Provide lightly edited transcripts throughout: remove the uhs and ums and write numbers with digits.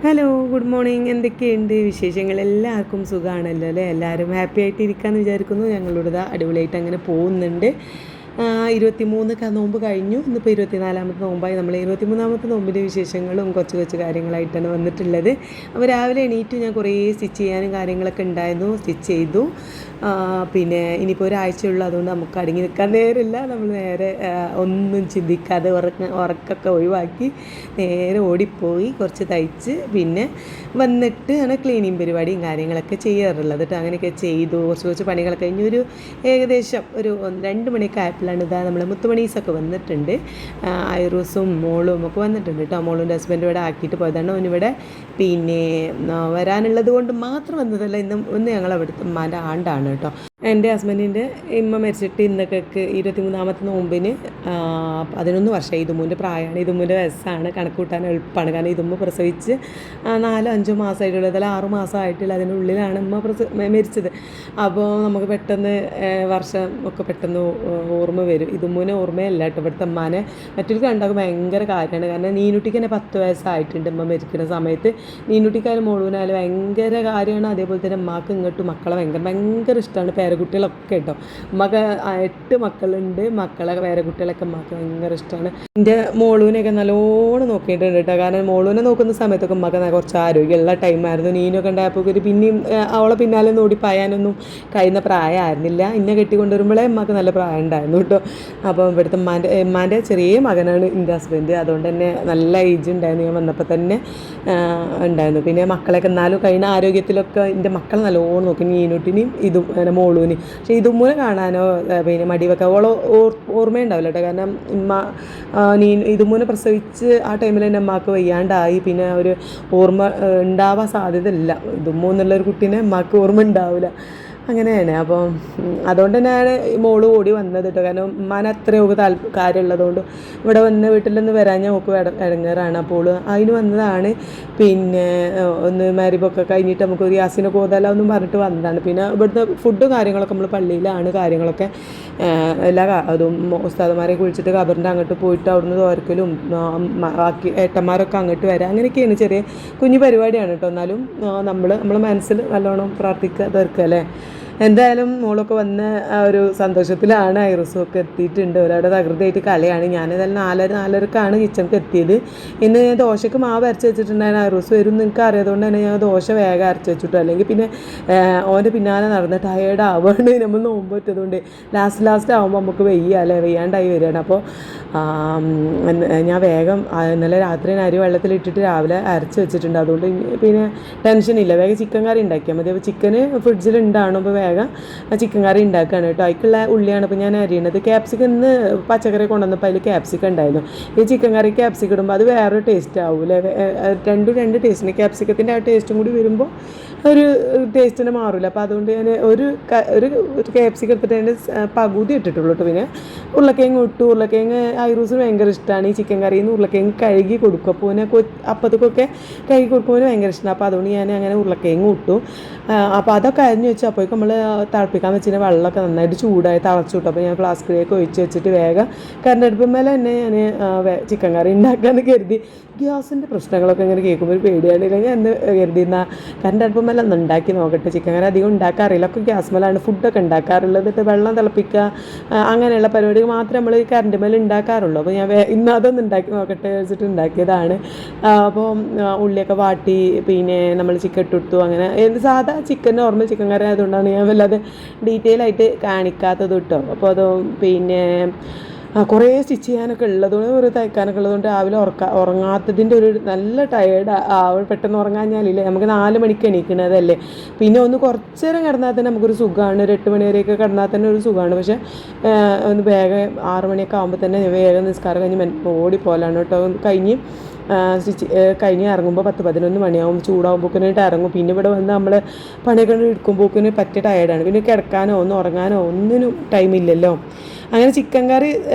Hello, good morning. എന്തൊക്കെയുണ്ട് വിശേഷങ്ങൾ? എല്ലാവർക്കും സുഖമാണല്ലോ അല്ലേ? എല്ലാവരും ഹാപ്പി ആയിട്ട് ഇരിക്കാമെന്ന് വിചാരിക്കുന്നു. ഞങ്ങളിവിടെ അടിപൊളിയായിട്ട് അങ്ങനെ പോകുന്നുണ്ട്. 23 നോമ്പ് കഴിഞ്ഞു. ഇന്നിപ്പോൾ 24ാമത്തെ നോമ്പായി. നമ്മൾ 23ാമത്തെ നോമ്പിൻ്റെ വിശേഷങ്ങളും കുറച്ച് കുറച്ച് കാര്യങ്ങളായിട്ടാണ് വന്നിട്ടുള്ളത്. അപ്പോൾ രാവിലെ എണീറ്റ് ഞാൻ കുറേ സ്റ്റിച്ച് ചെയ്യാനും കാര്യങ്ങളൊക്കെ ഉണ്ടായിരുന്നു. സ്റ്റിച്ച് ചെയ്തു. പിന്നെ ഇനിയിപ്പോൾ ഒരാഴ്ചയുള്ളൂ, അതുകൊണ്ട് നമുക്ക് അടങ്ങി നിൽക്കാൻ നേരമില്ല. നമ്മൾ നേരെ ഒന്നും ചിന്തിക്കാതെ ഉറക്കൊക്കെ ഒഴിവാക്കി നേരെ ഓടിപ്പോയി കുറച്ച് തയ്ച്ച് പിന്നെ വന്നിട്ട് ആണ് ക്ലീനിങ് പരിപാടിയും കാര്യങ്ങളൊക്കെ ചെയ്യാറുള്ളത് കേട്ടോ. അങ്ങനെയൊക്കെ ചെയ്തു. കുറച്ച് പണികളൊക്കെ കഴിഞ്ഞ് ഒരു ഏകദേശം ഒരു 2 മണിയൊക്കെ ആയപ്പോഴാണ് ഇതാ നമ്മൾ മുത്തുമണീസൊക്കെ വന്നിട്ടുണ്ട്. ഐറൂസും മോളും ഒക്കെ വന്നിട്ടുണ്ട് കേട്ടോ. മോളും ഹസ്ബൻഡും ഇവിടെ ആക്കിയിട്ട് പോയതാണ്. ഓനിവിടെ പിന്നെ വരാനുള്ളത് കൊണ്ട് മാത്രം വന്നതല്ല. ഇന്ന് ഞങ്ങൾ അവിടുത്തെ ഉമ്മാൻ്റെ ആണ്ടാണ് കേട്ടോ. എൻ്റെ ഹസ്ബൻഡിൻ്റെ ഇമ്മ മരിച്ചിട്ട് ഇന്നൊക്കെ 23ാമത്തെ നോമ്പിന് 11 വർഷമായി. ഇതുമ്മൂൻ്റെ പ്രായമാണ്, ഇതുമ്മൂൻ്റെ വയസ്സാണ്. കണക്ക് കൂട്ടാൻ എളുപ്പമാണ്. കാരണം ഇതുമ്മ പ്രസവിച്ച് 4-5 മാസമായിട്ടുള്ളത്, അല്ല 6 മാസമായിട്ടുള്ള അതിനുള്ളിലാണ് ഉമ്മ മരിച്ചത്. അപ്പോൾ നമുക്ക് പെട്ടെന്ന് വർഷം ഒക്കെ പെട്ടെന്ന് ഓർമ്മ വരും. ഇതുമ്മൂനെ ഓർമ്മയല്ല കേട്ടോ. ഇവിടുത്തെ ഉമ്മാനെ മറ്റൊരു കണ്ടാൽ ഭയങ്കര കാര്യമാണ്. കാരണം നീനുട്ടിക്ക് തന്നെ 10 വയസ്സായിട്ടുണ്ട് ഉമ്മ മരിക്കുന്ന സമയത്ത്. നീനുട്ടിക്കായാലും മോളൂനായാലും ഭയങ്കര കാര്യമാണ്. അതേപോലെ തന്നെ ഉമ്മാക്ക് ഇങ്ങോട്ട് മക്കളെ ഭയങ്കര ഇഷ്ടമാണ്. പേരക്കുട്ടികളൊക്കെ കേട്ടോ. ഉമ്മക്ക് 8 മക്കളുണ്ട്. മക്കളെ പേരക്കുട്ടികളൊക്കെ ഉമ്മക്ക് ഭയങ്കര ഇഷ്ടമാണ്. എൻ്റെ മോളൂനെയൊക്കെ നല്ലോണം നോക്കിയിട്ടുണ്ട് കേട്ടോ. കാരണം മോളൂനെ നോക്കുന്ന സമയത്തൊക്കെ ഉമ്മക്ക് കുറച്ച് ആരോഗ്യമുള്ള ടൈമായിരുന്നു. നീനൊക്കെ ഉണ്ടായപ്പോൾ ഒരു പിന്നെയും അവളെ പിന്നാലെ നോടി പായാനൊന്നും കഴിയുന്ന പ്രായമായിരുന്നില്ല. ഇന്നെ കെട്ടിക്കൊണ്ടുവരുമ്പോഴേ ഉമ്മക്ക് നല്ല പ്രായം ഉണ്ടായിരുന്നു കേട്ടോ. അപ്പോൾ ഇവിടുത്തെ ഉമ്മാൻ്റെ ചെറിയ മകനാണ് എൻ്റെ ഹസ്ബൻഡ്. അതുകൊണ്ട് തന്നെ നല്ല ഏജ് ഉണ്ടായിരുന്നു. ഞാൻ വന്നപ്പോൾ തന്നെ ഉണ്ടായിരുന്നു. പിന്നെ മക്കളൊക്കെ എന്നാലും കഴിഞ്ഞ ആരോഗ്യത്തിലൊക്കെ എൻ്റെ മക്കളെ നല്ലോണം നോക്കി. നീനൂട്ടിനെയും ഇതും മോളൂന്. പക്ഷേ ഇതുമ്മൂനെ കാണാനോ പിന്നെ മടിവെക്കാൻ ഓർമ്മയുണ്ടാവില്ല കേട്ടോ. കാരണം ഇതുമ്മൂനെ പ്രസവിച്ച് ആ ടൈമിൽ തന്നെ അമ്മക്ക് വയ്യാണ്ടായി. പിന്നെ ഒരു ഓർമ്മ ഉണ്ടാവാൻ സാധ്യത ഇല്ല. ഇതുമ്മൂന്നുള്ളൊരു കുട്ടീനെ അമ്മക്ക് ഓർമ്മ ഉണ്ടാവില്ല. അങ്ങനെയാണ്. അപ്പം അതുകൊണ്ട് തന്നെയാണ് മോള് ഓടി വന്നത് കേട്ടോ. കാരണം ഉമ്മാനെ അത്രയും ഒക്കെ കാര്യമുള്ളതുകൊണ്ട് ഇവിടെ വന്ന് വീട്ടിലൊന്ന് വരാൻ ഞാൻ നോക്കും ഇടങ്ങേറാണ്. അപ്പോൾ അതിന് വന്നതാണ്. പിന്നെ ഒന്ന് മരിബൊക്കെ കഴിഞ്ഞിട്ട് നമുക്ക് ഒരു യാസിനൊക്കെ ഓതാലോ എന്നും പറഞ്ഞിട്ട് വന്നതാണ്. പിന്നെ ഇവിടുത്തെ ഫുഡും കാര്യങ്ങളൊക്കെ നമ്മൾ പള്ളിയിലാണ് കാര്യങ്ങളൊക്കെ അതും ഉസ്താദന്മാരെ കുളിച്ചിട്ട് ഖബറിൻ്റെ അങ്ങോട്ട് പോയിട്ട് അവിടുന്ന് തോരക്കലും ബാക്കി ഏട്ടന്മാരൊക്കെ അങ്ങോട്ട് വരാം. അങ്ങനെയൊക്കെയാണ്. ചെറിയ കുഞ്ഞു പരിപാടിയാണ് കേട്ടോ. എന്നാലും നമ്മളെ മനസ്സിൽ നല്ലോണം പ്രാർത്ഥിക്കുക തീർക്കുക അല്ലേ. എന്തായാലും മോളൊക്കെ വന്ന് ആ ഒരു സന്തോഷത്തിലാണ്. ഐറൂസുമൊക്കെ എത്തിയിട്ടുണ്ട്. ഒരാളുടെ തകൃതിയായിട്ട് കളിയാണ്. ഞാനേതായാലും 4:30-4:30ക്കാണ് കിച്ചണിക്ക് എത്തിയത്. ഇന്ന് ഞാൻ ദോശക്ക് മാവ് അരച്ച് വെച്ചിട്ടുണ്ടായിരുന്നു. ഐറൂസ് വരും നിങ്ങൾക്ക് അറിയാതുകൊണ്ട് തന്നെ ഞാൻ ദോശ വേഗം അരച്ച് വെച്ചിട്ടു. അല്ലെങ്കിൽ പിന്നെ ഓൻ്റെ പിന്നാലെ നടന്ന് ടയേർഡ് ആവുകയാണ്. നമ്മൾ നോമ്പ് പറ്റതുകൊണ്ട് ലാസ്റ്റ് ആകുമ്പോൾ നമുക്ക് വെയ്യാണ്ടായി വരികയാണ്. അപ്പോൾ ഞാൻ വേഗം ഇന്നലെ രാത്രി അരി വെള്ളത്തിലിട്ടിട്ട് രാവിലെ അരച്ച് വെച്ചിട്ടുണ്ട്. അതുകൊണ്ട് പിന്നെ ടെൻഷനില്ല. വേഗം ചിക്കൻ കറി ഉണ്ടാക്കിയാൽ മതി. അപ്പോൾ ചിക്കന് ഫ്രിഡ്ജിൽ ഉണ്ടാവണം. അപ്പോൾ വേഗം ചിക്കൻ കറി ഉണ്ടാക്കുകയാണ് കേട്ടോ. അതിക്കുള്ള ഉള്ളിയാണ് ഇപ്പോൾ ഞാൻ അരിയണത്. ക്യാപ്സിക്കം ഇന്ന് പച്ചക്കറി കൊണ്ടുവന്നപ്പോൾ അതിൽ ക്യാപ്സിക്കം ഉണ്ടായിരുന്നു. ഈ ചിക്കൻ കറി ക്യാപ്സിക്കം ഇടുമ്പോൾ അത് വേറൊരു ടേസ്റ്റ് ആവില്ലേ. രണ്ട് ടേസ്റ്റിന് ക്യാപ്സിക്കത്തിൻ്റെ ആ ടേസ്റ്റും കൂടി വരുമ്പോൾ ഒരു ടേസ്റ്റിന് മാറില്ല. അപ്പോൾ അതുകൊണ്ട് ഞാൻ ഒരു ക്യാപ്സിക്കം എടുത്തിട്ട് അതിൻ്റെ പകുതി ഇട്ടിട്ടുള്ളൂ കേട്ടോ. പിന്നെ ഉരുളക്കിഴങ്ങ് ഇട്ടു. ഉരുളക്കിഴങ്ങ് ഐറൂസിന് ഭയങ്കര ഇഷ്ടമാണ്. ഈ ചിക്കൻ കറിയിൽ നിന്ന് ഉരുളക്കിഴങ്ങ് കഴുകി കൊടുക്കും. അപ്പോൾ പിന്നെ അപ്പത്തേക്കൊക്കെ കഴുകി കൊടുക്കുമ്പോൾ ഭയങ്കര ഇഷ്ടമാണ്. അപ്പോൾ അതുകൊണ്ട് ഞാൻ അങ്ങനെ ഉരുളക്കിഴങ്ങ് ഇട്ടു. അപ്പോൾ അതൊക്കെ അരിഞ്ഞ് വെച്ചു. അപ്പോഴേക്കും നമ്മൾ തിളപ്പിക്കാൻ വെച്ചിട്ട് വെള്ളമൊക്കെ നന്നായിട്ട് ചൂടായി തിളച്ചു കിട്ടും. അപ്പോൾ ഞാൻ ഫ്ലാസ്കിലേക്ക് ഒഴിച്ച് വെച്ചിട്ട് വേഗം കരണ്ടടുപ്പ് മേലെ തന്നെ ഞാൻ ചിക്കൻ കറി ഉണ്ടാക്കാമെന്ന് കരുതി. ഗ്യാസിൻ്റെ പ്രശ്നങ്ങളൊക്കെ ഇങ്ങനെ കേൾക്കുമ്പോൾ ഒരു പേടിയാണ്. ഞാൻ എന്ന് കരുതിയിരുന്നാൽ കരണ്ടടുപ്പ് മേലെ ഒന്ന് ഉണ്ടാക്കി നോക്കട്ടെ. ചിക്കൻ കറി അധികം ഉണ്ടാക്കാറില്ല. ഒക്കെ ഗ്യാസ് മേലാണ് ഫുഡൊക്കെ ഉണ്ടാക്കാറുള്ളത്. വെള്ളം തിളപ്പിക്കുക അങ്ങനെയുള്ള പരിപാടികൾ മാത്രമേ നമ്മൾ ഈ കരണ്ട് മേലെ ഉണ്ടാക്കാറുള്ളൂ. അപ്പോൾ ഞാൻ ഇന്ന് അതൊന്ന് ഉണ്ടാക്കി നോക്കട്ടെ വെച്ചിട്ട് ഉണ്ടാക്കിയതാണ്. അപ്പോൾ ഉള്ളിയൊക്കെ വാട്ടി പിന്നെ നമ്മൾ ചിക്കൻ ഇട്ടെടുത്തു. അങ്ങനെ സാധാ ചിക്കൻ നോർമൽ ചിക്കൻ കറി ആയതുകൊണ്ടാണ് ഞാൻ വല്ലാതെ ഡീറ്റെയിൽ ആയിട്ട് കാണിക്കാത്തത് കേട്ടോ. അപ്പോൾ അത് പിന്നെ കുറേ സ്റ്റിച്ച് ചെയ്യാനൊക്കെ ഉള്ളതുകൊണ്ട് കുറേ തയ്ക്കാനൊക്കെ ഉള്ളതുകൊണ്ട് രാവിലെ ഉറങ്ങാത്തതിൻ്റെ ഒരു നല്ല ടയേർഡ് പെട്ടെന്ന് ഉറങ്ങാഞ്ഞാലില്ലേ. നമുക്ക് 4 മണിക്ക് എണീക്കണതല്ലേ. പിന്നെ ഒന്ന് കുറച്ച് നേരം കിടന്നാൽ തന്നെ നമുക്കൊരു സുഖമാണ്. ഒരു 8 മണി വരെയൊക്കെ കിടന്നാൽ തന്നെ ഒരു സുഖമാണ്. പക്ഷേ ഒന്ന് വേഗം 6 മണിയൊക്കെ ആകുമ്പോൾ തന്നെ വേഗം നിസ്കാരം കഴിഞ്ഞ് ഓടിപ്പോലാണ് കേട്ടോ. കഴിഞ്ഞ് കഴിഞ്ഞ് ഇറങ്ങുമ്പോൾ 10-11 മണിയാവും. ചൂടാകുമ്പോക്കിനായിട്ട് ഇറങ്ങും. പിന്നെ ഇവിടെ വന്ന് നമ്മൾ പണിയൊക്കെ എടുക്കുമ്പോക്കിന് പറ്റിയ ടയേർഡാണ്. പിന്നെ കിടക്കാനോ ഒന്ന് ഉറങ്ങാനോ ഒന്നിനും ടൈമില്ലല്ലോ. അങ്ങനെ ചിക്കൻ കറി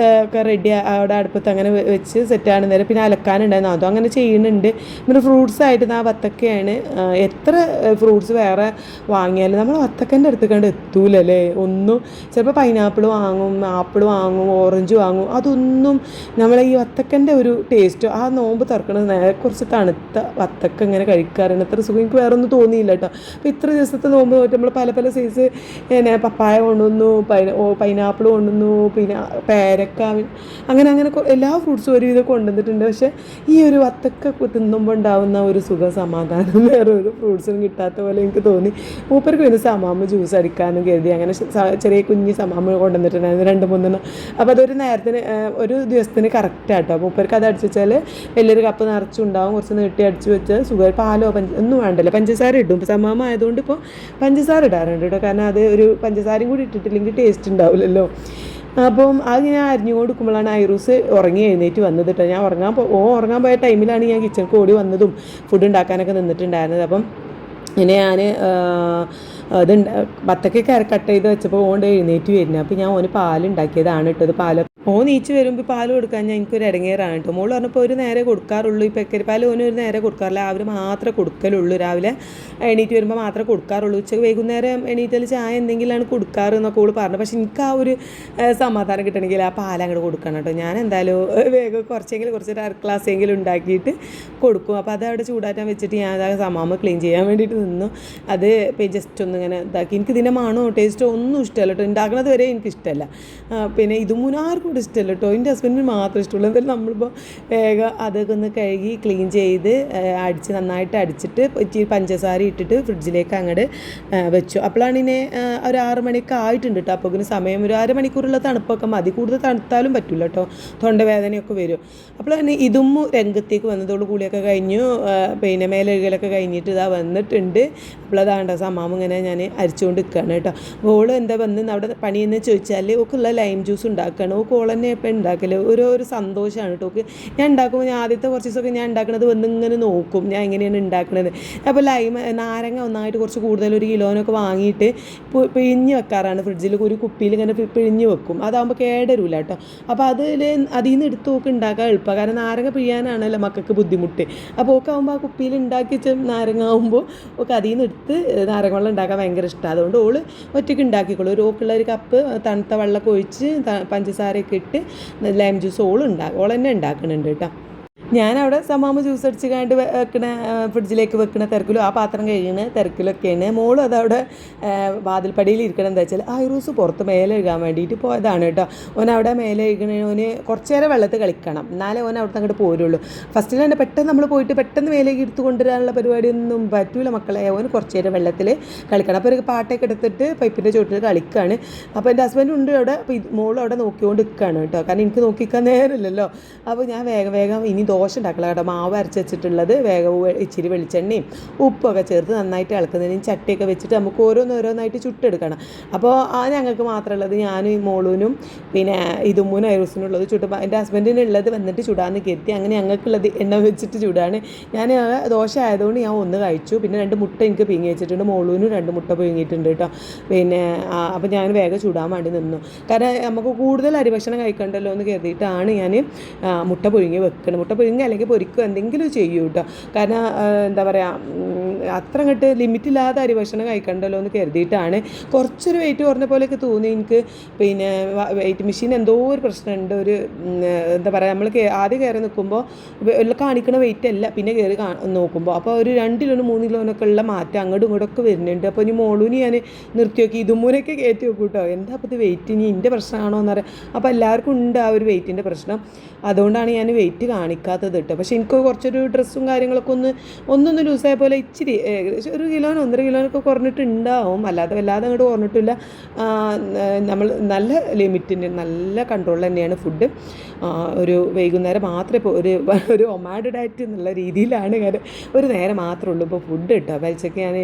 ഒക്കെ റെഡി അവിടെ അടുപ്പത്ത് അങ്ങനെ വെച്ച് സെറ്റാണ് നേരം. പിന്നെ അലക്കാനുണ്ടായിരുന്നു, അതും അങ്ങനെ ചെയ്യുന്നുണ്ട്. പിന്നെ ഫ്രൂട്ട്സ് ആയിട്ട് ആ വത്തക്കയാണ്. എത്ര ഫ്രൂട്ട്സ് വേറെ വാങ്ങിയാലും നമ്മൾ വത്തക്കൻ്റെ അടുത്ത് കണ്ട് എത്തൂലല്ലേ ഒന്നും. ചിലപ്പോൾ പൈനാപ്പിൾ വാങ്ങും, ആപ്പിൾ വാങ്ങും, ഓറഞ്ച് വാങ്ങും, അതൊന്നും നമ്മളെ ഈ വത്തക്കൻ്റെ ഒരു ടേസ്റ്റ് ആ നോമ്പ് തുറക്കണത് നേരെ കുറച്ച് തണുത്ത വത്തക്ക ഇങ്ങനെ കഴിക്കാറുണ്ട്. അത്ര സുഖം എനിക്ക് വേറെ ഒന്നും തോന്നിയില്ല കേട്ടോ. അപ്പോൾ ഇത്ര ദിവസത്തെ നോമ്പ് നോറ്റ് നമ്മൾ പല പല സൈസ് പിന്നെ പപ്പായ കൊണ്ടുവന്നു, പൈനാപ്പിൾ കൊണ്ടുവന്നു, പിന്നെ പേരക്ക, അങ്ങനെ അങ്ങനെ എല്ലാ ഫ്രൂട്ട്സും ഒരുവിധം കൊണ്ടുവന്നിട്ടുണ്ട്. പക്ഷേ ഈ ഒരു വത്തക്ക തിന്നുമ്പോൾ ഉണ്ടാവുന്ന ഒരു സുഖ സമാധാനം വേറെ ഒരു ഫ്രൂട്ട്സിനും കിട്ടാത്ത പോലെ എനിക്ക് തോന്നി. മൂപ്പർക്ക് പിന്നെ സമാമ ജ്യൂസ് അടിക്കാനും കരുതി അങ്ങനെ ചെറിയ കുഞ്ഞ് സമാമ കൊണ്ടുവന്നിട്ടുണ്ടായിരുന്നു 2-3. അപ്പോൾ അതൊരു നേരത്തിന് ഒരു ദിവസത്തിന് കറക്റ്റാട്ടോ. മൂപ്പർക്ക് അത് അടിച്ചു വെച്ചാൽ വലിയൊരു കപ്പ് നിറച്ചുണ്ടാവും, കുറച്ച് നീട്ടി അടിച്ച് വെച്ചാൽ സുഖം. പാലോ ഒന്നും വേണ്ടല്ലോ, പഞ്ചസാര ഇടും. സമാമ ആയതുകൊണ്ട് ഇപ്പോൾ പഞ്ചസാര ഇടാറുണ്ട് കേട്ടോ, കാരണം അത് ഒരു പഞ്ചസാരയും കൂടി ഇട്ടിട്ടില്ലെങ്കിൽ ടേസ്റ്റ് ഉണ്ടാവില്ലല്ലോ. അപ്പം അത് ഞാൻ അരിഞ്ഞു കൊടുക്കുമ്പോഴാണ് ഐറൂസ് ഉറങ്ങി എഴുന്നേറ്റ് വന്നത് കേട്ടോ. ഞാൻ ഉറങ്ങാൻ പോയ ടൈമിലാണ് ഞാൻ കിച്ചണിക്ക് ഓടി വന്നതും ഫുഡ് ഉണ്ടാക്കാനൊക്കെ നിന്നിട്ടുണ്ടായിരുന്നത്. അപ്പം ഇങ്ങനെ ഞാൻ അത് ബത്തക്കൊക്കെ കട്ട് ചെയ്ത് വെച്ചപ്പോൾ ഓണ്ട് എഴുന്നേറ്റ് വരുന്നത്. അപ്പോൾ ഞാൻ ഓന് പാലുണ്ടാക്കിയതാണ് ഇട്ടത്. നീച്ച് വരുമ്പോൾ പാൽ കൊടുക്കാൻ ഞാൻ എനിക്കൊരു ഇടങ്ങേറാണ് കേട്ടോ. മോള് പറഞ്ഞപ്പോൾ ഒരു നേരെ കൊടുക്കാറുള്ളൂ, ഈ പെക്കരി പാൽ ഓന് ഒരു നേരെ കൊടുക്കാറില്ല, രാവിലെ മാത്രമേ കൊടുക്കലുള്ളൂ. രാവിലെ എണീറ്റ് വരുമ്പോൾ മാത്രമേ കൊടുക്കാറുള്ളൂ. ഉച്ചക്ക് വൈകുന്നേരം എണീറ്റിൽ ചായ എന്തെങ്കിലുമാണ് കൊടുക്കാറ് എന്നൊക്കെ ഓള് പറഞ്ഞു. പക്ഷെ എനിക്ക് ആ ഒരു സമാധാനം കിട്ടണമെങ്കിൽ ആ പാൽ അങ്ങോട്ട് കൊടുക്കണം കേട്ടോ. ഞാൻ എന്തായാലും വേഗം കുറച്ചൊരു അര ഗ്ലാസ്സെങ്കിലും ഉണ്ടാക്കിയിട്ട് കൊടുക്കും. അപ്പോൾ അത് അവിടെ ചൂടാറ്റാൻ വെച്ചിട്ട് ഞാൻ അതായത് സമാമ ക്ലീൻ ചെയ്യാൻ വേണ്ടിയിട്ട് നിന്നു. അത് ജസ്റ്റ് ഒന്നിങ്ങനെ ഇതാക്കി. എനിക്ക് ഇതിൻ്റെ മണോ ടേസ്റ്റോ ഒന്നും ഇഷ്ടമല്ല കേട്ടോ, ഉണ്ടാക്കുന്നത് വരെ എനിക്കിഷ്ടമല്ല. പിന്നെ ഇതും ആർക്കും ഇഷ്ടമല്ല കേട്ടോ, എൻ്റെ ഹസ്ബൻഡിന് മാത്രം ഇഷ്ടമുള്ളൂ. എന്തായാലും നമ്മളിപ്പോൾ വേഗം അതൊക്കെ ഒന്ന് കഴുകി ക്ലീൻ ചെയ്ത് നന്നായിട്ട് അടിച്ചിട്ട് ഇച്ചിരി പഞ്ചസാര ഇട്ടിട്ട് ഫ്രിഡ്ജിലേക്ക് അങ്ങോട്ട് വെച്ചു. അപ്പോഴാണ് ഇതിനെ ഒരു 6 മണിയൊക്കെ ആയിട്ടുണ്ട് കേട്ടോ. അപ്പോൾ ഇതിന് സമയം ഒരു അരമണിക്കൂറുള്ള തണുപ്പൊക്കെ മതി, കൂടുതൽ തണുത്താലും പറ്റില്ല കേട്ടോ, തൊണ്ടവേദനയൊക്കെ വരും. അപ്പോഴാണ് ഇതും രംഗത്തേക്ക് വന്നതോടു കൂടിയൊക്കെ കഴിഞ്ഞു. പിന്നെ മേലഴുകലൊക്കെ കഴിഞ്ഞിട്ട് ഇതാ വന്നിട്ടുണ്ട്. അപ്പോൾ അതാണ്ട സമാമ ഇങ്ങനെ ഞാൻ അരിച്ചുകൊണ്ട് നിൽക്കുകയാണ് കേട്ടോ. ഓള് എന്താ വന്ന് അവിടെ പണിയെന്ന് ചോദിച്ചാൽ ഓക്കുള്ള ലൈം ജ്യൂസ് ഉണ്ടാക്കുകയാണ്. ഓക്ക് ഓളെന്നെ ഇപ്പം ഉണ്ടാക്കൽ ഒരു സന്തോഷമാണ് കേട്ടോ. ഓക്ക് ഞാൻ ഉണ്ടാക്കുമ്പോൾ ഞാൻ ആദ്യത്തെ കുറച്ച് ദിവസമൊക്കെ ഞാൻ ഉണ്ടാക്കുന്നത് വന്നിങ്ങനെ നോക്കും ഞാൻ എങ്ങനെയാണ് ഉണ്ടാക്കുന്നത്. അപ്പോൾ നാരങ്ങ ഒന്നായിട്ട് കുറച്ച് കൂടുതൽ 1 കിലോനൊക്കെ വാങ്ങിയിട്ട് പിഴിഞ്ഞ് വെക്കാറാണ് ഫ്രിഡ്ജിൽ. ഒരു കുപ്പിയിൽ ഇങ്ങനെ പിഴിഞ്ഞ് വെക്കും, അതാകുമ്പോൾ കേടരില്ല കേട്ടോ. അപ്പോൾ അതിൽ നിന്ന് എടുത്ത് ഓക്ക് ഉണ്ടാക്കാൻ എളുപ്പമാണ്, കാരണം നാരങ്ങ പിഴിയാനാണല്ലോ മക്കൾക്ക് ബുദ്ധിമുട്ട്. അപ്പോൾ ഓക്ക് ആകുമ്പോൾ ആ കുപ്പിയിൽ ഉണ്ടാക്കി വെച്ച നാരങ്ങ ആകുമ്പോൾ ഓക്ക് അതിൽ നിന്ന് എടുത്ത് നാരങ്ങ വെള്ളം ഉണ്ടാക്കാൻ ഭയങ്കര ഇഷ്ടമാണ്. അതുകൊണ്ട് ഓള് ഒറ്റയ്ക്ക് ഉണ്ടാക്കിക്കോളൂ. ഓക്കുള്ള ഒരു കപ്പ് തണുത്ത വെള്ളമൊക്കെ ഒഴിച്ച് പഞ്ചസാരയൊക്കെ ഇട്ട് ലൈം ജ്യൂസ് ഓൾ തന്നെ ഉണ്ടാക്കുന്നുണ്ട് കേട്ടോ. ഞാനവിടെ സമാമ ജ്യൂസ് അടിച്ച് കണ്ട് ഫ്രിഡ്ജിലേക്ക് വെക്കണ തിരക്കിലും ആ പാത്രം കഴിയണ തിരക്കിലൊക്കെയാണ്. മോളും അതവിടെ വാതിൽപ്പടിയിൽ ഇരിക്കണം. എന്താ വെച്ചാൽ ഐറൂസ് പുറത്ത് മേലെ കഴുകാൻ വേണ്ടിയിട്ട് പോയതാണ് കേട്ടോ. ഓനവിടെ മേലെ കഴുകണ ഓന് കുറച്ച് നേരം വെള്ളത്തിൽ കളിക്കണം, എന്നാലേ ഓൻ അവിടുന്ന് അങ്ങോട്ട് പോരുള്ളൂ. ഫസ്റ്റിൽ തന്നെ പെട്ടെന്ന് നമ്മൾ പോയിട്ട് പെട്ടെന്ന് മേലേക്ക് എടുത്ത് കൊണ്ടുവരാനുള്ള പരിപാടിയൊന്നും പറ്റൂല മക്കളെ. ഓന് കുറച്ച് നേരം വെള്ളത്തിൽ കളിക്കണം. അപ്പോൾ ഒരു പാട്ടൊക്കെ എടുത്തിട്ട് പൈപ്പിൻ്റെ ചുവട്ടിൽ കളിക്കുകയാണ്. അപ്പോൾ എൻ്റെ ഹസ്ബൻഡ് ഉണ്ട് അവിടെ. അപ്പോൾ മോളും അവിടെ നോക്കിക്കൊണ്ട് നിൽക്കുകയാണ് കേട്ടോ, കാരണം എനിക്ക് നോക്കിക്കാൻ നേരമില്ലല്ലോ. അപ്പോൾ ഞാൻ വേഗം ഇനി ദോശ ഉണ്ടാക്കില്ല കേട്ടോ. മാവ് അരച്ച് വെച്ചിട്ടുള്ളത് വേഗം ഇച്ചിരി വെളിച്ചെണ്ണയും ഉപ്പൊക്കെ ചേർത്ത് നന്നായിട്ട് ഇളക്കുന്നതിന് ചട്ടിയൊക്കെ വെച്ചിട്ട് നമുക്ക് ഓരോന്നായിട്ട് ചുട്ടെടുക്കണം. അപ്പോൾ ഞങ്ങൾക്ക് മാത്രമുള്ളത് ഞാനും മോളൂനും പിന്നെ ഇതുമ്മൂനും ഐറൂസിനുള്ളത് എൻ്റെ ഹസ്ബൻഡിനുള്ളത് വന്നിട്ട് ചുടാന്ന് കരുതി. അങ്ങനെ ഞങ്ങൾക്കുള്ളത് എണ്ണ വെച്ചിട്ട് ചുടാണ്. ഞാൻ ദോശ ആയതുകൊണ്ട് ഞാൻ 1 കഴിച്ചു. പിന്നെ 2 മുട്ട എനിക്ക് പിങ്ങി വെച്ചിട്ടുണ്ട്, മോളൂനും 2 മുട്ട പിങ്ങിയിട്ടുണ്ട് കേട്ടോ. പിന്നെ അപ്പോൾ ഞാൻ വേഗം ചുടാൻ വേണ്ടി നിന്നു, കാരണം നമുക്ക് കൂടുതൽ അരിഭക്ഷണം കഴിക്കണ്ടല്ലോ എന്ന് കരുതിയിട്ടാണ് ഞാൻ മുട്ട പുഴുങ്ങി വെക്കണം. മുട്ട പുഴുങ്ങി അല്ലെങ്കിൽ പൊരിക്കുക എന്തെങ്കിലും ചെയ്യൂ കേട്ടോ, കാരണം എന്താ പറയുക അത്ര അങ്ങോട്ട് ലിമിറ്റില്ലാതെ അരിഭക്ഷണം കഴിക്കണ്ടല്ലോ എന്ന് കരുതിയിട്ടാണ്. കുറച്ചൊരു വെയിറ്റ് കുറഞ്ഞ പോലെയൊക്കെ തോന്നി എനിക്ക്. പിന്നെ വെയിറ്റ് മെഷീൻ എന്തോ ഒരു പ്രശ്നമുണ്ട്. ഒരു എന്താ പറയുക, നമ്മൾ ആദ്യം കയറി നിൽക്കുമ്പോൾ കാണിക്കണ വെയിറ്റ് അല്ല, പിന്നെ കയറി നോക്കുമ്പോൾ അപ്പോൾ ഒരു 2 കിലോനും 3 കിലോനൊക്കെ ഉള്ള മാറ്റം അങ്ങോട്ടും ഇങ്ങോട്ടൊക്കെ വരുന്നുണ്ട്. അപ്പോൾ ഇനി മോളൂന് ഞാൻ നിർത്തി നോക്കി, ഇതുമൂനൊക്കെ കയറ്റി നോക്കും കേട്ടോ. എന്താ അപ്പോൾ ഇത് വെയിറ്റ് ഇനി എൻ്റെ പ്രശ്നമാണോ എന്നറിയാം. അപ്പോൾ എല്ലാവർക്കും ഉണ്ട് ആ ഒരു വെയിറ്റിൻ്റെ പ്രശ്നം, അതുകൊണ്ടാണ് ഞാൻ വെയിറ്റ് കാണിക്കാത്തത് കേട്ടോ. പക്ഷേ എനിക്ക് കുറച്ചൊരു ഡ്രസ്സും കാര്യങ്ങളൊക്കെ ഒന്നൊന്ന് ലൂസായ പോലെ ഇച്ചിരി ഏകദേശം 1 കിലോനോ 1.5 കിലോനൊക്കെ കുറഞ്ഞിട്ടുണ്ടാവും, വല്ലാതെ അങ്ങോട്ട് കുറഞ്ഞിട്ടില്ല. നമ്മൾ നല്ല ലിമിറ്റിൻ്റെ നല്ല കൺട്രോൾ തന്നെയാണ് ഫുഡ്. ഒരു വൈകുന്നേരം മാത്രമേ ഇപ്പോൾ ഒരു ഒമാഡ് ഡയറ്റ് എന്നുള്ള രീതിയിലാണ് ഞാൻ ഒരു നേരം മാത്രമേ ഉള്ളൂ ഇപ്പോൾ ഫുഡ് കേട്ടോ. പലിച്ചയ്ക്ക് ഞാൻ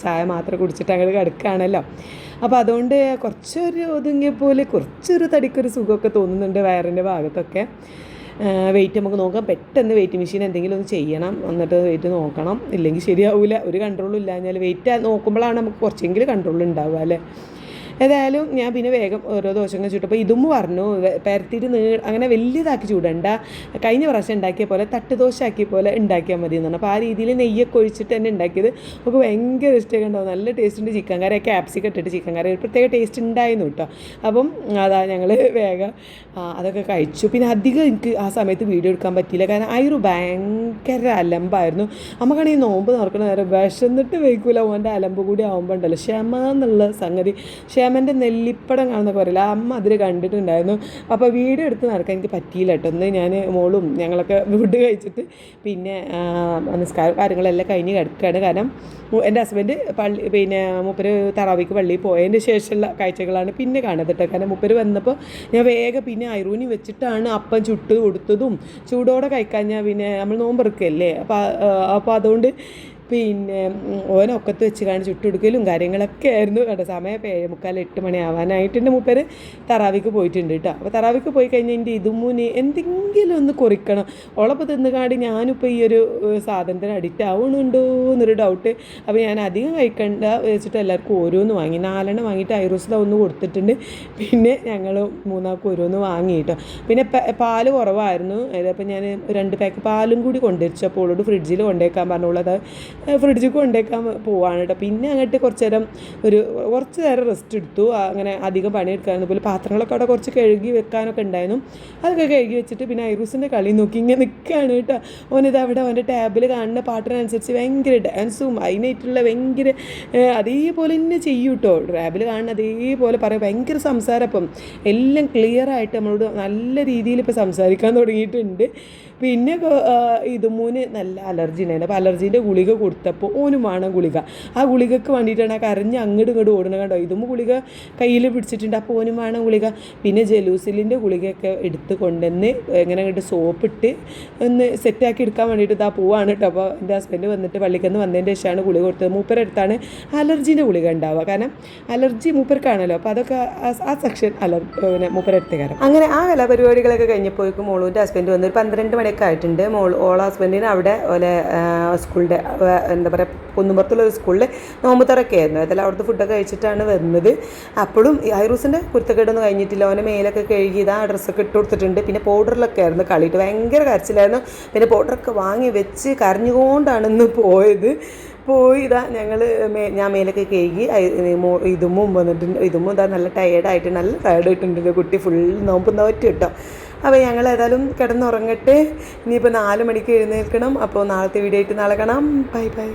ചായ മാത്രം കുടിച്ചിട്ട് അങ്ങോട്ട് കിടക്കുകയാണല്ലോ. അപ്പോൾ അതുകൊണ്ട് കുറച്ചൊരു ഒതുങ്ങിയ പോലെ കുറച്ചൊരു തടിക്കൊരു സുഖമൊക്കെ തോന്നുന്നുണ്ട് വയറിൻ്റെ ഭാഗത്തൊക്കെ. വെയിറ്റ് നമുക്ക് നോക്കാം, പെട്ടെന്ന് വെയിറ്റ് മെഷീൻ എന്തെങ്കിലും ഒന്ന് ചെയ്യണം, എന്നിട്ട് വെയിറ്റ് നോക്കണം, ഇല്ലെങ്കിൽ ശരിയാവില്ല. ഒരു കൺട്രോളും ഇല്ലാഞ്ഞാൽ വെയിറ്റ് നോക്കുമ്പോഴാണ് നമുക്ക് കുറച്ചെങ്കിലും കൺട്രോൾ ഉണ്ടാവുക അല്ലേ. ഏതായാലും ഞാൻ പിന്നെ വേഗം ഓരോ ദോശങ്ങൾ ചുട്ടപ്പോൾ ഇതും പറഞ്ഞു പരത്തിയിട്ട് അങ്ങനെ വലിയതാക്കി ചൂടണ്ട, കഴിഞ്ഞ പ്രാവശ്യം ഉണ്ടാക്കിയ പോലെ തട്ടുദോശ ആക്കിയ പോലെ ഉണ്ടാക്കിയാൽ മതി എന്ന് പറഞ്ഞു. അപ്പോൾ ആ രീതിയിൽ നെയ്യൊക്കെ ഒഴിച്ചിട്ട് തന്നെ ഉണ്ടാക്കിയത് നമുക്ക് ഭയങ്കര ഇഷ്ടമൊക്കെ ഉണ്ടാവും. നല്ല ടേസ്റ്റ് ഉണ്ട്. ചിക്കൻ കറി ക്യാപ്സിക്കം ഇട്ടിട്ട് ചിക്കൻ കറി ഒരു പ്രത്യേക ടേസ്റ്റ് ഉണ്ടായിരുന്നു കേട്ടോ. അപ്പം അതാ ഞങ്ങൾ വേഗം അതൊക്കെ കഴിച്ചു. പിന്നെ അധികം എനിക്ക് ആ സമയത്ത് വീഡിയോ എടുക്കാൻ പറ്റിയില്ല, കാരണം ആ ഒരു ഭയങ്കര അലമ്പായിരുന്നു. നമുക്കാണെങ്കിൽ നോമ്പ് തുറക്കണ നേരം വിശന്നിട്ട് വയ്ക്കൂല, ഓൻ്റെ അലമ്പ് കൂടി ആകുമ്പോൾ ഉണ്ടല്ലോ ക്ഷമ എന്നുള്ള സംഗതി, ക്ഷമൻ്റെ നെല്ലിപ്പടം കാണുന്നൊക്കെ പറയില്ല, അമ്മ അതിൽ കണ്ടിട്ടുണ്ടായിരുന്നു. അപ്പോൾ വീഡിയോ എടുത്ത് നടക്കാൻ എനിക്ക് പറ്റിയില്ല കേട്ടോ. ഒന്ന് ഞാൻ മോളും ഞങ്ങളൊക്കെ ഫുഡ് കഴിച്ചിട്ട് പിന്നെ നിസ്കാരം കാര്യങ്ങളെല്ലാം കഴിഞ്ഞ് കിടക്കുകയാണ്. കാരണം എൻ്റെ ഹസ്ബൻഡ് പിന്നെ മൂപ്പര് തറാവിക്ക് പള്ളിയിൽ പോയതിൻ്റെ ശേഷമുള്ള കാഴ്ചകളാണ് പിന്നെ കാണുന്നത് കേട്ടോ. കാരണം മൂപ്പര് വന്നപ്പോൾ ഞാൻ വേഗം പിന്നെ ഐറൂനി വെച്ചിട്ടാണ് അപ്പം ചുട്ട് കൊടുത്തതും. ചൂടോടെ കഴിക്കാൻ ഞാൻ പിന്നെ നമ്മൾ നോമ്പെറുക്കല്ലേ, അപ്പോൾ അതുകൊണ്ട് പിന്നെ ഓനൊക്കത്ത് വെച്ച് കാണി ചുട്ടുകൊടുക്കലും കാര്യങ്ങളൊക്കെ ആയിരുന്നു കേട്ടോ. സമയം 7:45 8 മണി ആവാനായിട്ടുണ്ട്. മൂപ്പര് തറാവിക്ക് പോയിട്ടുണ്ട് കേട്ടോ. അപ്പോൾ തറാവിക്ക് പോയി കഴിഞ്ഞാൽ എൻ്റെ ഇതുമ്മൂന് എന്തെങ്കിലും ഒന്ന് കുറിക്കണം. ഉളപ്പ് തിന്നുകാണ്ട് ഞാനിപ്പോൾ ഈ ഒരു സാധനത്തിന് അഡിക്റ്റ് ആവണുണ്ടോ എന്നൊരു ഡൗട്ട്. അപ്പോൾ ഞാൻ അധികം കഴിക്കണ്ട വെച്ചിട്ട് എല്ലാവർക്കും ഓരോന്ന് വാങ്ങി, 4 എണ്ണം വാങ്ങിയിട്ട് ഐറൂസിത ഒന്ന് കൊടുത്തിട്ടുണ്ട്. പിന്നെ ഞങ്ങൾ 3 ഓരോന്ന് വാങ്ങി കേട്ടോ. പിന്നെ പാല് കുറവായിരുന്നു. അപ്പോൾ ഞാൻ 2 പാക്ക് പാലും കൂടി കൊണ്ടുവച്ചു. അപ്പോൾ ഓളോട് ഫ്രിഡ്ജിൽ കൊണ്ടുവയ്ക്കാൻ പറഞ്ഞോളൂ. അത് ഫ്രിഡ്ജിൽ കൊണ്ടുവയ്ക്കാൻ പോവാണ് കേട്ടോ. പിന്നെ അങ്ങോട്ട് കുറച്ച് നേരം റെസ്റ്റ് എടുത്തു. അങ്ങനെ അധികം പണിയെടുക്കായിരുന്നു. പോലെ പാത്രങ്ങളൊക്കെ അവിടെ കുറച്ച് കഴുകി വെക്കാനൊക്കെ ഉണ്ടായിരുന്നു. അതൊക്കെ കഴുകി വെച്ചിട്ട് പിന്നെ ഐറൂസിൻ്റെ കളി നോക്കി ഇങ്ങനെ നിൽക്കുകയാണ് കേട്ടോ. ഓനിത് അവിടെ അവൻ്റെ ടാബിൽ കാണുന്ന പാട്ടിനനുസരിച്ച് ഭയങ്കര ഡാൻസും അതിനായിട്ടുള്ള ഭയങ്കര അതേപോലെ തന്നെ ചെയ്യും കേട്ടോ. ടാബിൽ കാണുന്ന അതേപോലെ പറയും. ഭയങ്കര സംസാരം. അപ്പം എല്ലാം ക്ലിയറായിട്ട് നമ്മളോട് നല്ല രീതിയിൽ ഇപ്പോൾ സംസാരിക്കാൻ തുടങ്ങിയിട്ടുണ്ട്. പിന്നെ ഇതുമൂന്ന് നല്ല അലർജി ഉണ്ടായിരുന്നു. അപ്പോൾ അലർജീൻ്റെ ഗുളിക കൊടുത്തപ്പോൾ ഓനും വേണം ഗുളിക. ആ ഗുളികക്ക് വേണ്ടിയിട്ടാണ് ആ കരഞ്ഞ് അങ്ങോട്ടും ഇങ്ങോട്ട് ഓടണം കണ്ടോ. ഇതും ഗുളിക കയ്യിൽ പിടിച്ചിട്ടുണ്ട്. അപ്പോൾ ഓനും വേണം ഗുളിക. പിന്നെ ജലൂസിലിൻ്റെ ഗുളികയൊക്കെ എടുത്ത് കൊണ്ടുവന്ന് എങ്ങനെ അങ്ങോട്ട് സോപ്പിട്ട് ഒന്ന് സെറ്റാക്കി എടുക്കാൻ വേണ്ടിയിട്ട് ഇതാ പോവാണ് കേട്ടോ. അപ്പോൾ എൻ്റെ ഹസ്ബൻഡ് വന്നിട്ട് പള്ളിക്കന്ന് വന്നതിൻ്റെ ശേഷമാണ് ഗുളിക കൊടുത്തത്. മൂപ്പരടുത്താണ് അലർജീൻ്റെ ഗുളിക ഉണ്ടാവുക. കാരണം അലർജി മൂപ്പർക്കാണല്ലോ. അപ്പോൾ അതൊക്കെ ആ സെക്ഷൻ പിന്നെ മൂപ്പരടുത്ത് കയറാം. അങ്ങനെ ആ കലാപരിപാടികളൊക്കെ കഴിഞ്ഞപ്പോഴേക്കും മോളൂൻ്റെ ഹസ്ബൻഡ് വന്ന് ഒരു 12 മണിയൊക്കെ ആയിട്ടുണ്ട്. ഓള ഹസ്ബൻഡിന് അവിടെ ഓലെ സ്കൂളിൻ്റെ എന്താ പറയുക കുന്നുമ്പുറത്തുള്ളൊരു സ്കൂളിൽ നോമ്പ് തുറക്കെ ആയിരുന്നു. അതെല്ലാം അവിടുത്തെ ഫുഡൊക്കെ കഴിച്ചിട്ടാണ് വരുന്നത്. അപ്പോഴും ഐറൂസിൻ്റെ കുരുത്തക്കേടൊന്നും കഴിഞ്ഞിട്ടില്ല. അവനെ മേലൊക്കെ കഴുകി ഇതാ ഡ്രസ്സൊക്കെ ഇട്ട് കൊടുത്തിട്ടുണ്ട്. പിന്നെ പൗഡറിലൊക്കെ ആയിരുന്നു കളിയിട്ട് ഭയങ്കര കരച്ചിലായിരുന്നു. പിന്നെ പൗഡറൊക്കെ വാങ്ങി വെച്ച് കരഞ്ഞുകൊണ്ടാണ് ഇന്ന് പോയി ഇതാ ഞാൻ മേലൊക്കെ കഴുകി ഇതുമ്മും വന്നിട്ടുണ്ട്. ഇതുമ്മും ഇതാ നല്ല ടയേർഡായിട്ട് നല്ല ടയേർഡായിട്ടുണ്ട് കുട്ടി. ഫുൾ നോമ്പ് നോറ്റ് കേട്ടോ. അപ്പോൾ ഞങ്ങൾ ഏതായാലും കിടന്നുറങ്ങട്ടെ. ഇനിയിപ്പോൾ 4 മണിക്ക് എഴുന്നേൽക്കണം. അപ്പോൾ നാളത്തെ വീഡിയോ ആയിട്ട് നാളെ കാണാം. Bye bye.